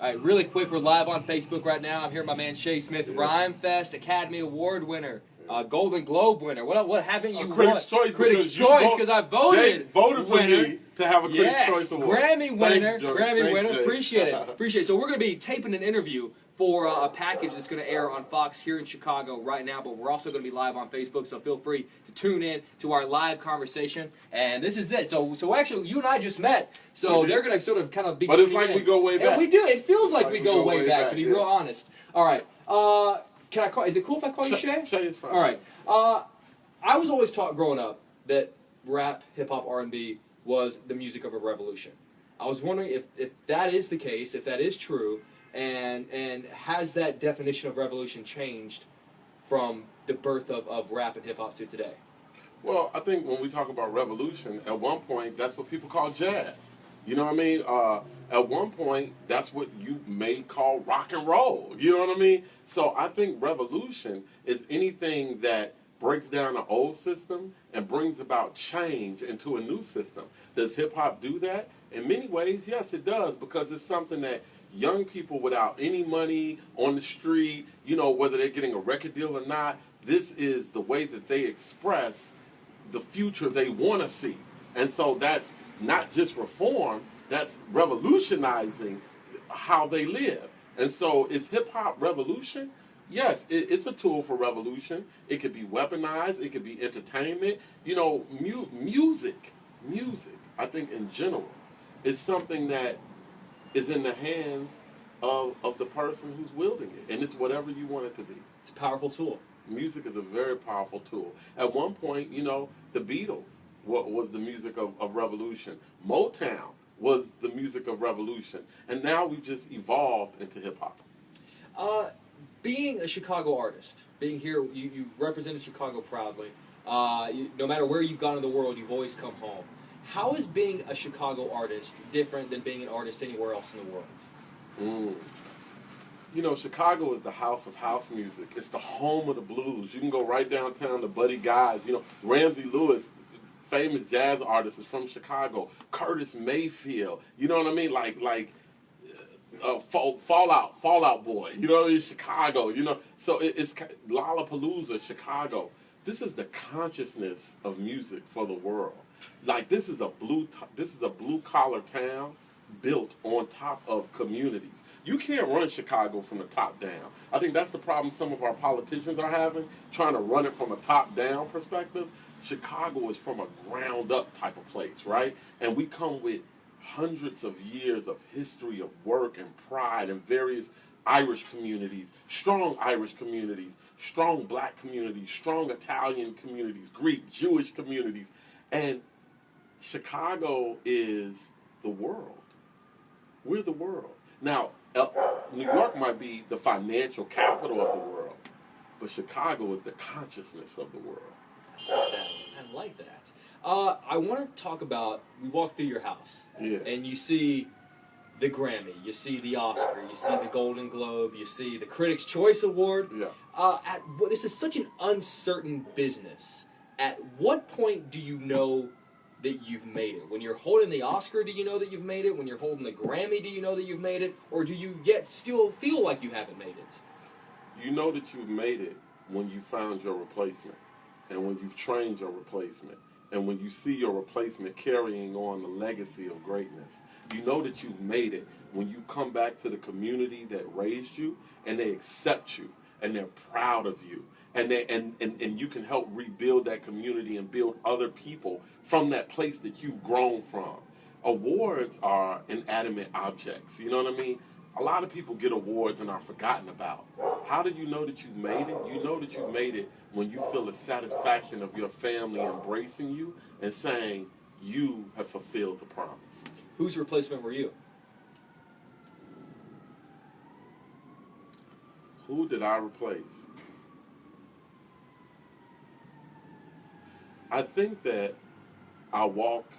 All right, really quick, we're live on Facebook right now. I'm here with my man Shay Smith, RHYMEFEST Academy Award winner, Golden Globe winner. What haven't you won? Critics' Choice. Critics' Choice, because I voted. Jay voted for me to have a Critics' Choice Award. Grammy winner. Thanks, Grammy winner. Jay. Appreciate it. Appreciate it. So we're going to be taping an interview for a package that's going to air on Fox here in Chicago right now, but we're also going to be live on Facebook, so feel free to tune in to our live conversation. And this is it. So actually, you and I just met, so they're going to sort of kind of be. But it's like we go way back. And we do. It feels like we go way back, to be real honest. All right. Can I call? Is it cool if I call you Shay? Shay is fine. All right. I was always taught growing up that rap, hip hop, R&B was the music of a revolution. I was wondering if that is the case, if that is true, and has that definition of revolution changed from the birth of rap and hip hop to today? Well, I think when we talk about revolution, at one point that's what people call jazz. You know what I mean? At one point, that's what you may call rock and roll. You know what I mean? So I think revolution is anything that breaks down an old system and brings about change into a new system. Does hip-hop do that? In many ways, yes, it does, because it's something that young people without any money on the street, you know, whether they're getting a record deal or not, this is the way that they express the future they want to see. And so that's not just reform, that's revolutionizing how they live. And so is hip-hop revolution? Yes, it's a tool for revolution. It could be weaponized. It could be entertainment. You know, music, I think in general, is something that is in the hands of the person who's wielding it. And it's whatever you want it to be. It's a powerful tool. Music is a very powerful tool. At one point, you know, the Beatles was the music of revolution. Motown was the music of revolution. And now we've just evolved into hip-hop. Being a Chicago artist, being here, you represented Chicago proudly. No matter where you've gone in the world, you've always come home. How is being a Chicago artist different than being an artist anywhere else in the world? You know, Chicago is the house of house music. It's the home of the blues. You can go right downtown to Buddy Guy's. You know, Ramsey Lewis, famous jazz artist, is from Chicago. Curtis Mayfield. You know what I mean? Like Fallout Boy, you know, in Chicago, you know, so it's Lollapalooza, Chicago. This is the consciousness of music for the world. Like this is a blue collar town built on top of communities. You can't run Chicago from the top down. I think that's the problem some of our politicians are having, trying to run it from a top down perspective. Chicago is from a ground up type of place, right? And we come with hundreds of years of history of work and pride in various Irish communities, strong Irish communities, strong black communities, strong Italian communities, Greek, Jewish communities. And Chicago is the world. We're the world. Now, New York might be the financial capital of the world, but Chicago is the consciousness of the world. I like that. I want to talk about, we walk through your house, and you see the Grammy, you see the Oscar, you see the Golden Globe, you see the Critics' Choice Award. This is such an uncertain business. At what point do you know that you've made it? When you're holding the Oscar, do you know that you've made it? When you're holding the Grammy, do you know that you've made it? Or do you yet still feel like you haven't made it? You know that you've made it when you found your replacement, and when you've trained your replacement, and when you see your replacement carrying on the legacy of greatness. You know that you've made it when you come back to the community that raised you, and they accept you, and they're proud of you, and you can help rebuild that community and build other people from that place that you've grown from. Awards are inanimate objects, you know what I mean? A lot of people get awards and are forgotten about. How do you know that you've made it? You know that you've made it when you feel the satisfaction of your family embracing you and saying you have fulfilled the promise. Whose replacement were you? Who did I replace? I think that I walk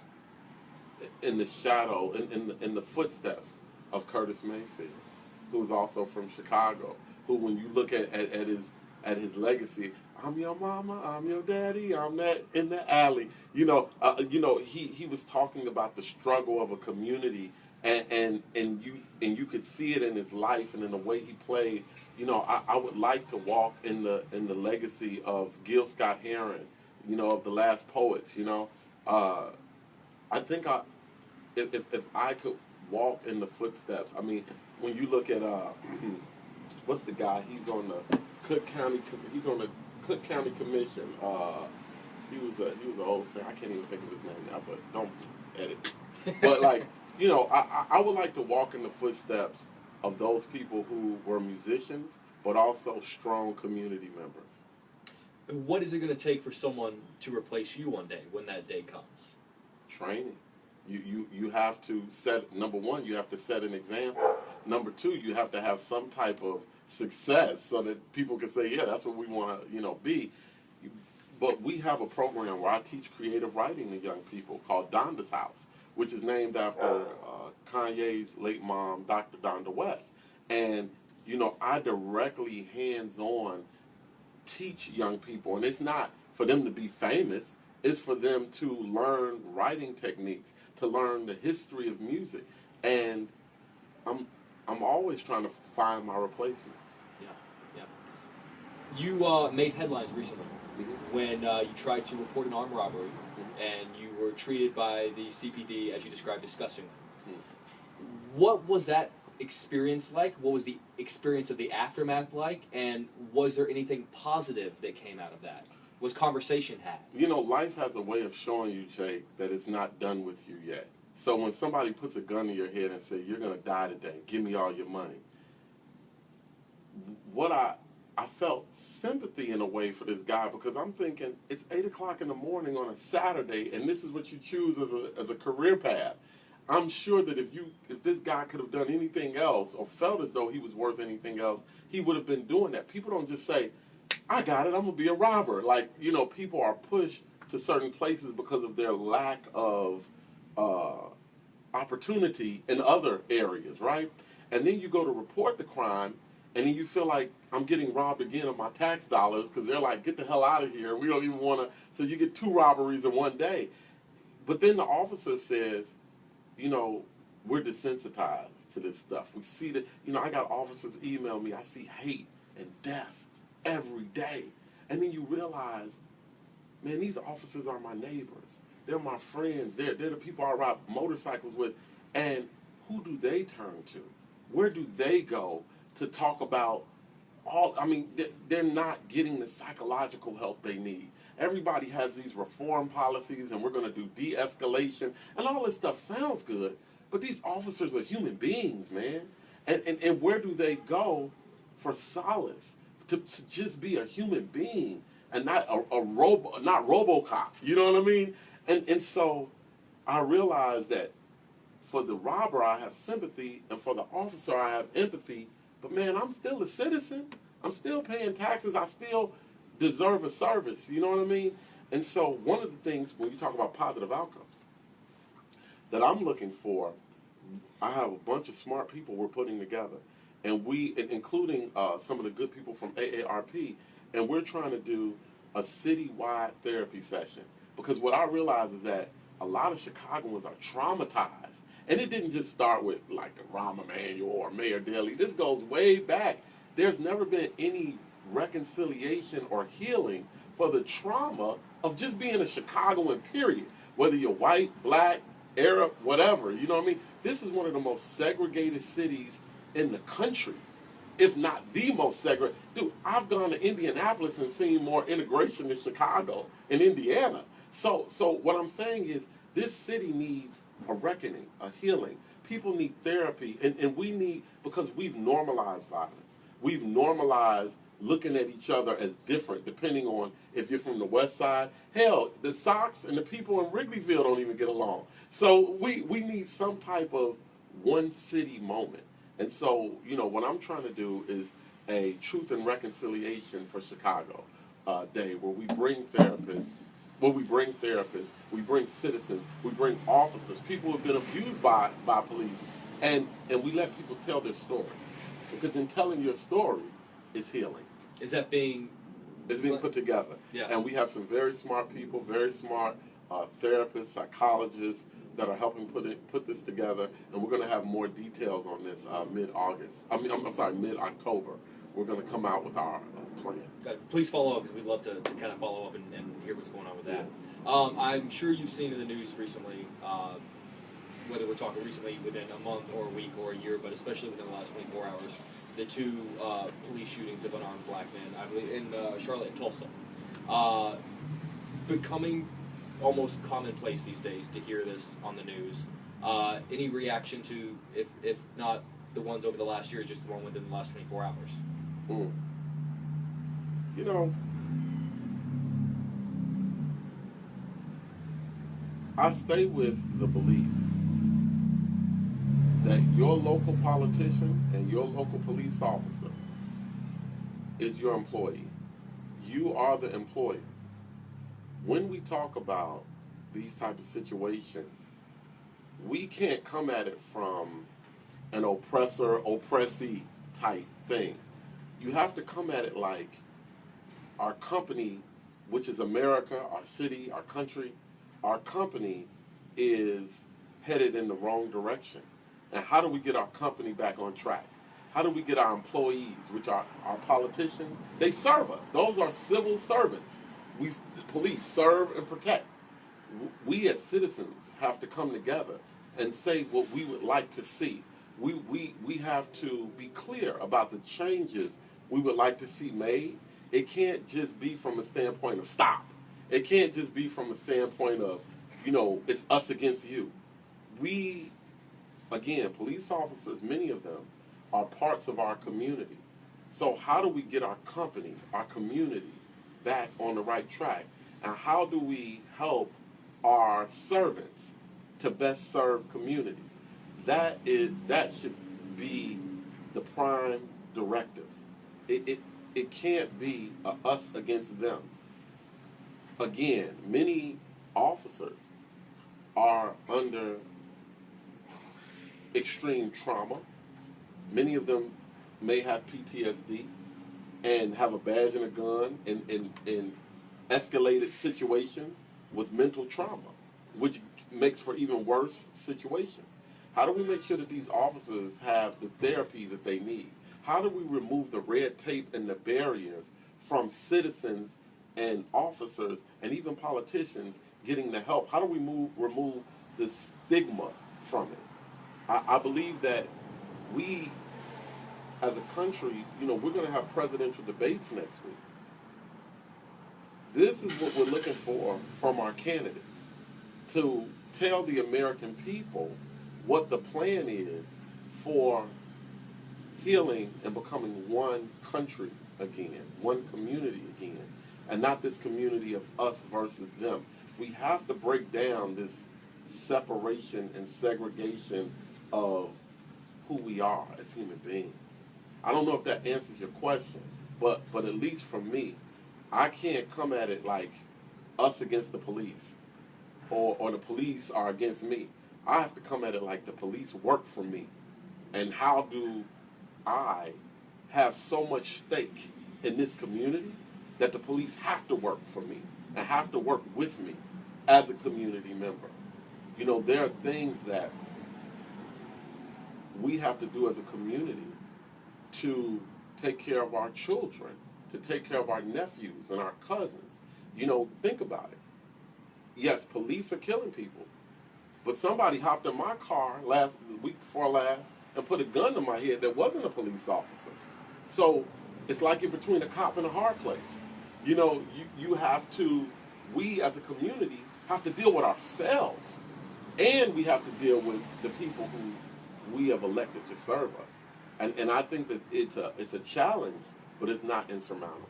in the shadow, in the footsteps of Curtis Mayfield, who's also from Chicago, who, when you look at his legacy, I'm your mama, I'm your daddy, I'm that in the alley. He was talking about the struggle of a community and you could see it in his life and in the way he played. You know, I would like to walk in the legacy of Gil Scott-Heron, you know, of the Last Poets. You know, I think if I could walk in the footsteps. I mean, when you look at what's the guy? He's on the Cook County. He's on the Cook County Commission. He was an old singer. I can't even think of his name now, but don't edit. But like, you know, I would like to walk in the footsteps of those people who were musicians, but also strong community members. What is it going to take for someone to replace you one day when that day comes? Training. You have to set, number one, you have to set an example. Number two, you have to have some type of success so that people can say, yeah, that's what we want to, you know, be. But we have a program where I teach creative writing to young people called Donda's House, which is named after Kanye's late mom, Dr. Donda West. And, you know, I directly, hands-on, teach young people. And it's not for them to be famous. It's for them to learn writing techniques, to learn the history of music. And I'm always trying to find my replacement. Yeah. You made headlines recently when you tried to report an armed robbery, and you were treated by the CPD, as you described, disgustingly. What was that experience like? What was the experience of the aftermath like? And was there anything positive that came out of that? Was conversation had? You know, life has a way of showing you, Jake, that it's not done with you yet. So when somebody puts a gun to your head and says, you're going to die today, give me all your money, what I felt sympathy in a way for this guy, because I'm thinking, it's 8 o'clock in the morning on a Saturday, and this is what you choose as a career path. I'm sure that if this guy could have done anything else or felt as though he was worth anything else, he would have been doing that. People don't just say, I got it, I'm going to be a robber. Like, you know, people are pushed to certain places because of their lack of opportunity in other areas, right? And then you go to report the crime, and then you feel like I'm getting robbed again of my tax dollars because they're like, get the hell out of here. We don't even want to. So you get 2 robberies in one day. But then the officer says, you know, we're desensitized to this stuff. We see that, you know, I got officers email me, I see hate and death every day. And then you realize, man, these officers are my neighbors. They're my friends. They're the people I ride motorcycles with. And who do they turn to? Where do they go to talk about they're not getting the psychological help they need. Everybody has these reform policies, and we're going to do de-escalation, and all this stuff sounds good, but these officers are human beings, man. And where do they go for solace? To just be a human being and not not RoboCop. You know what I mean? And so I realized that for the robber I have sympathy, and for the officer I have empathy. But man, I'm still a citizen. I'm still paying taxes. I still deserve a service. You know what I mean? And so one of the things when you talk about positive outcomes that I'm looking for, I have a bunch of smart people we're putting together, and including some of the good people from AARP, and we're trying to do a citywide therapy session. Because what I realize is that a lot of Chicagoans are traumatized. And it didn't just start with like the Rahm Emanuel or Mayor Daley. This goes way back. There's never been any reconciliation or healing for the trauma of just being a Chicagoan, period. Whether you're white, black, Arab, whatever. You know what I mean? This is one of the most segregated cities in the country, if not the most segregated. Dude, I've gone to Indianapolis and seen more integration than Chicago and Indiana. So what I'm saying is this city needs a reckoning, a healing. People need therapy, and we need, because we've normalized violence. We've normalized looking at each other as different, depending on if you're from the West Side. Hell, the Sox and the people in Wrigleyville don't even get along. So we need some type of one city moment. And so, you know, what I'm trying to do is a Truth and Reconciliation for Chicago day where we bring therapists. We bring citizens, we bring officers, people who have been abused by police, and we let people tell their story. Because in telling your story is healing. Is that being... It's being put together. Yeah. And we have some very smart people, very smart therapists, psychologists, that are helping put this together, and we're going to have more details on this mid-August. I'm sorry, mid-October. We're going to come out with our plan. Please follow up, because we'd love to kind of follow up and hear what's going on with that. I'm sure you've seen in the news recently, whether we're talking recently within a month or a week or a year, but especially within the last 24 hours, the two police shootings of unarmed black men, I believe, in Charlotte and Tulsa. Becoming almost commonplace these days to hear this on the news. Any reaction to, if not the ones over the last year, just the one within the last 24 hours? You know, I stay with the belief that your local politician and your local police officer is your employee. You are the employer. When we talk about these type of situations, we can't come at it from an oppressor-oppressee type thing. You have to come at it like our company, which is America, our city, our country, our company is headed in the wrong direction. And how do we get our company back on track? How do we get our employees, which are our politicians? They serve us. Those are civil servants. The police serve and protect. We as citizens have to come together and say what we would like to see. We have to be clear about the changes we would like to see made. It can't just be from a standpoint of stop. It can't just be from a standpoint of, it's us against you. We, again, police officers, many of them, are parts of our community. So how do we get our company, our community, back on the right track? And how do we help our servants to best serve community? That should be the prime directive. It can't be us against them. Again, many officers are under extreme trauma. Many of them may have PTSD and have a badge and a gun in escalated situations with mental trauma, which makes for even worse situations. How do we make sure that these officers have the therapy that they need? How do we remove the red tape and the barriers from citizens and officers and even politicians getting the help? How do we remove the stigma from it? I believe that we, as a country, we're going to have presidential debates next week. This is what we're looking for from our candidates, to tell the American people what the plan is for healing and becoming one country again, one community again, and not this community of us versus them. We have to break down this separation and segregation of who we are as human beings. I don't know if that answers your question, but at least for me, I can't come at it like us against the police or the police are against me. I have to come at it like the police work for me. And how do I have so much stake in this community that the police have to work for me and have to work with me as a community member? There are things that we have to do as a community to take care of our children, to take care of our nephews and our cousins. Think about it. Yes, police are killing people, but somebody hopped in my car the week before last and put a gun to my head that wasn't a police officer. So it's like in between a cop and a hard place. You have to, we as a community have to deal with ourselves, and we have to deal with the people who we have elected to serve us. And I think that it's a challenge, but it's not insurmountable.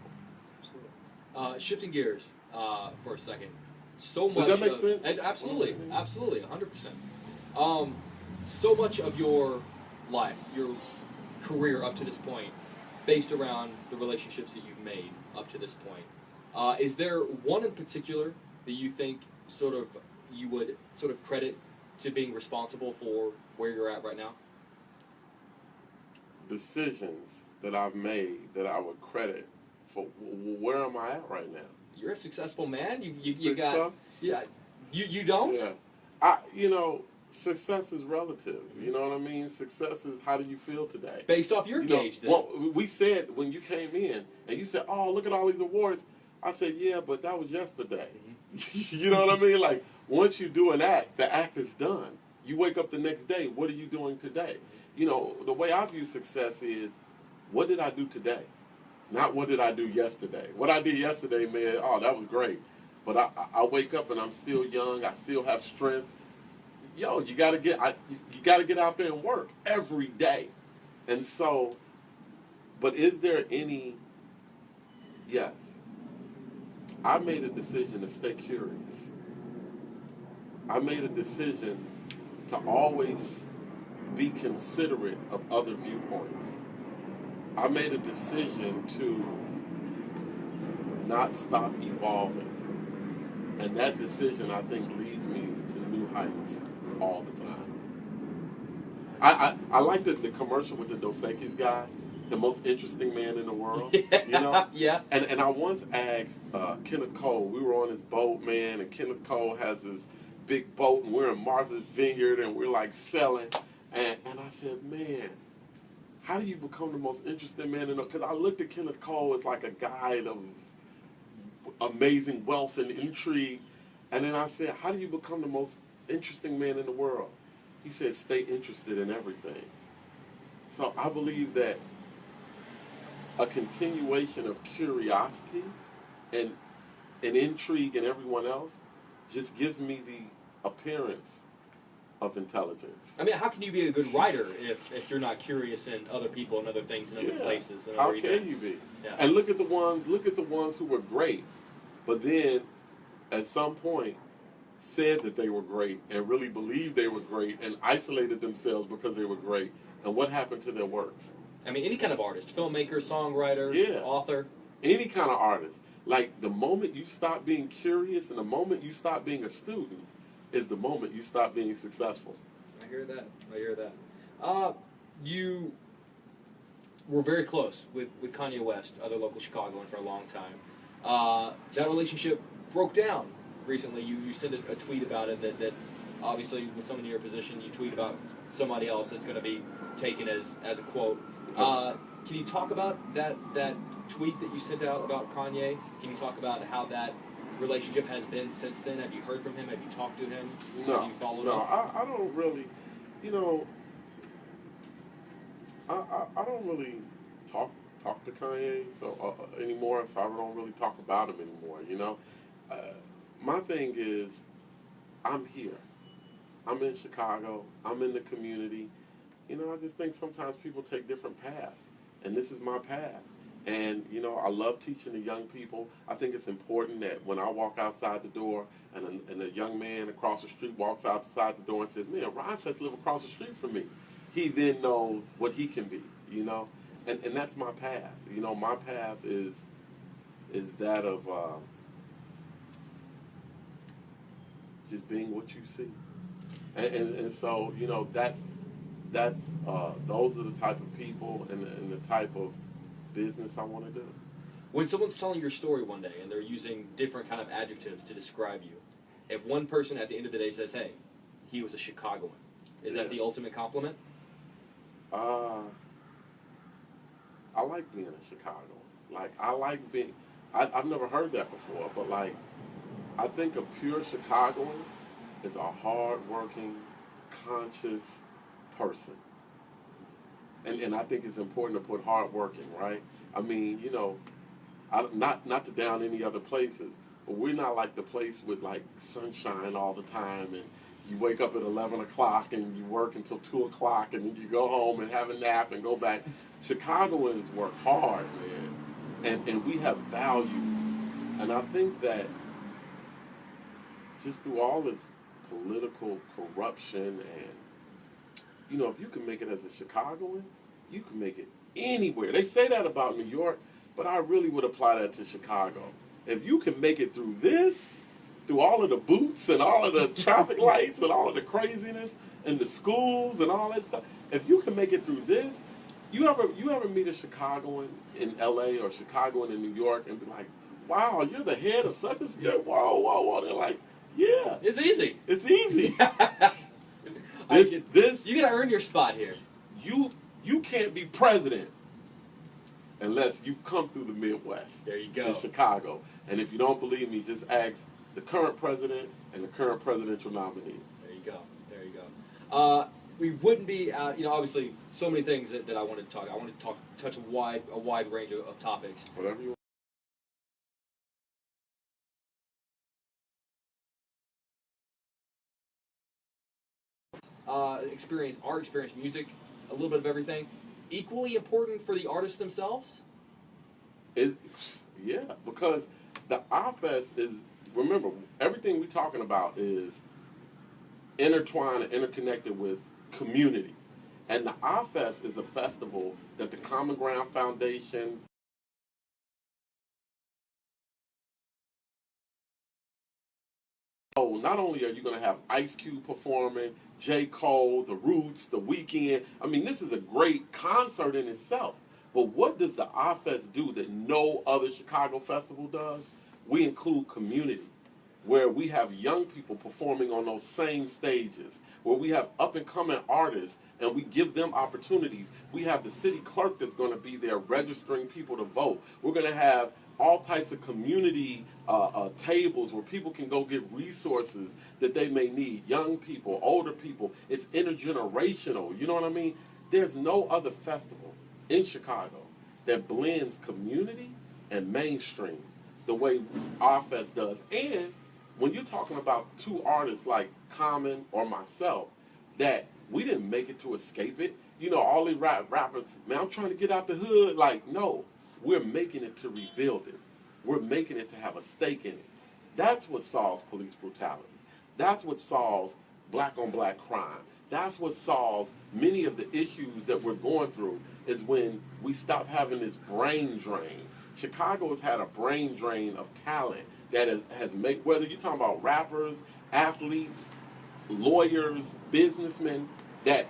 Absolutely. Shifting gears for a second. So much. Does that make sense? Absolutely, 100%. So much of your life, your career up to this point, based around the relationships that you've made up to this point. Is there one in particular that you think you would credit to being responsible for where you're at right now? Decisions that I've made that I would credit for where am I at right now? You're a successful man. You got so? Yeah. You don't? Yeah. success is relative. You know what I mean? Success is how do you feel today? Based off your gauge, then. Well, we said when you came in and you said, "Oh, look at all these awards." I said, "Yeah, but that was yesterday." Mm-hmm. You know what I mean? Like once you do an act, the act is done. You wake up the next day. What are you doing today? You know, the way I view success is, what did I do today? Not what did I do yesterday. What I did yesterday, man, oh, that was great. But I wake up and I'm still young. I still have strength. Yo, you gotta get out there and work every day. And so, but is there any? Yes, I made a decision to stay curious. I made a decision to always be considerate of other viewpoints. I made a decision to not stop evolving. And that decision, I think, leads me to new heights all the time. I like the commercial with the Dos Equis guy, the most interesting man in the world. Yeah, you know? Yeah. And I once asked Kenneth Cole, we were on his boat, man, and Kenneth Cole has this big boat, and we're in Martha's Vineyard, and we're like selling. And I said, man, how do you become the most interesting man in the world? Because I looked at Kenneth Cole as like a guy of amazing wealth and intrigue. And then I said, how do you become the most interesting man in the world? He said, stay interested in everything. So I believe that a continuation of curiosity and intrigue in everyone else just gives me the appearance of intelligence. I mean, how can you be a good writer if you're not curious in other people and other things and other places and other events? How can you be? Yeah. And look at the ones who were great, but then at some point said that they were great and really believed they were great and isolated themselves because they were great. And what happened to their works? I mean, any kind of artist, filmmaker, songwriter, author. Any kind of artist. Like the moment you stop being curious and the moment you stop being a student is the moment you stop being successful. I hear that. You were very close with Kanye West, other local Chicagoan, for a long time. That relationship broke down recently. You sent a tweet about it that obviously with someone in your position, you tweet about somebody else that's going to be taken as a quote. Can you talk about that tweet that you sent out about Kanye? Can you talk about how that relationship has been since then? Have you heard from him? Have you talked to him? No, I don't really, I don't really talk to Kanye anymore, so I don't really talk about him anymore, My thing is, I'm here. I'm in Chicago. I'm in the community. I just think sometimes people take different paths, and this is my path. And, I love teaching the young people. I think it's important that when I walk outside the door and a young man across the street walks outside the door and says, man, RHYMEFEST live across the street from me, he then knows what he can be, And that's my path. My path is that of just being what you see. And so, those are the type of people and the type of business I want to do. When someone's telling your story one day and they're using different kind of adjectives to describe you, if one person at the end of the day says, hey, he was a Chicagoan, is that the ultimate compliment? I like being a Chicagoan. I've never heard that before, but I think a pure Chicagoan is a hard-working, conscious person. And I think it's important to put hard working, right? I mean, not to down any other places, but we're not like the place with sunshine all the time and you wake up at 11 o'clock and you work until 2 o'clock and then you go home and have a nap and go back. Chicagoans work hard, man, and we have values. And I think that just through all this political corruption and if you can make it as a Chicagoan, you can make it anywhere. They say that about New York, but I really would apply that to Chicago. If you can make it through all of the boots and all of the traffic lights and all of the craziness and the schools and all that stuff, if you can make it through this, you ever meet a Chicagoan in L.A. or Chicagoan in New York and be like, wow, you're the head of such and such? Whoa. They're like, Yeah. It's easy. It's easy. You gotta earn your spot here. You can't be president unless you've come through the Midwest. There you go. In Chicago. And if you don't believe me, just ask the current president and the current presidential nominee. There you go. There you go. We wouldn't be, obviously, so many things that I wanted to talk. I wanted to touch a wide range of topics. Whatever you want. Art experience, music, a little bit of everything. Equally important for the artists themselves? Yeah, because the RHYMEFEST is, remember, everything we're talking about is intertwined and interconnected with community. And the RHYMEFEST is a festival that the Common Ground Foundation not only are you going to have Ice Cube performing, J. Cole, The Roots, The Weeknd. I mean, this is a great concert in itself. But what does the RHYMEFEST do that no other Chicago festival does? We include community, where we have young people performing on those same stages, where we have up-and-coming artists, and we give them opportunities. We have the city clerk that's going to be there registering people to vote. We're going to have all types of community tables where people can go get resources that they may need. Young people, older people. It's intergenerational. You know what I mean? There's no other festival in Chicago that blends community and mainstream the way RHYMEFEST does. And when you're talking about two artists like Common or myself, that we didn't make it to escape it. You know, all these rappers, man, I'm trying to get out the hood. Like, no. We're making it to rebuild it. We're making it to have a stake in it. That's what solves police brutality. That's what solves black-on-black crime. That's what solves many of the issues that we're going through, is when we stop having this brain drain. Chicago has had a brain drain of talent that has made, whether you're talking about rappers, athletes, lawyers, businessmen, that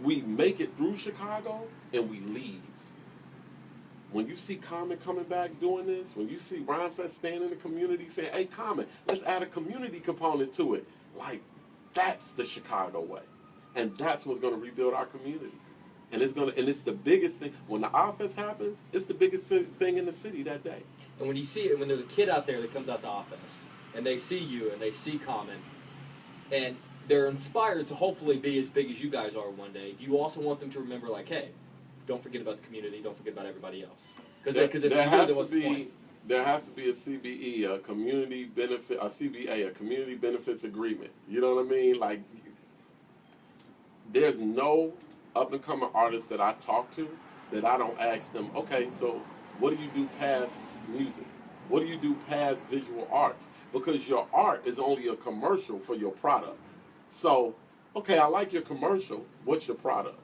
we make it through Chicago and we leave. When you see Common coming back doing this, when you see RHYMEFEST standing in the community saying, hey, Common, let's add a community component to it. Like, that's the Chicago way. And that's what's going to rebuild our communities. And it's the biggest thing. When the RHYMEFEST happens, it's the biggest thing in the city that day. And when you see it, when there's a kid out there that comes out to RHYMEFEST, and they see you, and they see Common, and they're inspired to hopefully be as big as you guys are one day, you also want them to remember, like, hey, don't forget about the community. Don't forget about everybody else. Because there has to be a CBE, a community benefit, a CBA, a community benefits agreement. You know what I mean? Like, there's no up-and-coming artist that I talk to that I don't ask them, okay, so what do you do past music? What do you do past visual arts? Because your art is only a commercial for your product. So, okay, I like your commercial. What's your product?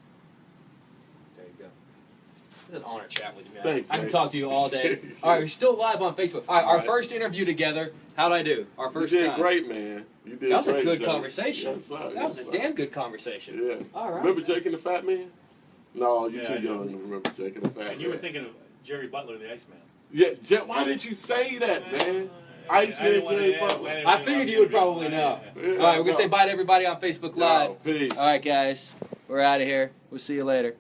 It's an honor chat with you, man. Thanks, I can talk to you all day. All right, we're still live on Facebook. All right, our first interview together. How'd I do? Our first time. You did great, man. You did great. That was a good Jake. conversation. Yes, sir. That was a damn good conversation. Yeah. All right. Remember Jake and the Fat Man? No, you're too young to remember Jake and the Fat Man. And you were thinking of Jerry Butler, the Iceman. Yeah, why did you say that, man? Iceman, Jerry Butler. I figured you would probably know. Yeah, all right, we're going to say bye to everybody on Facebook Live. Peace. All right, guys. We're out of here. We'll see you later.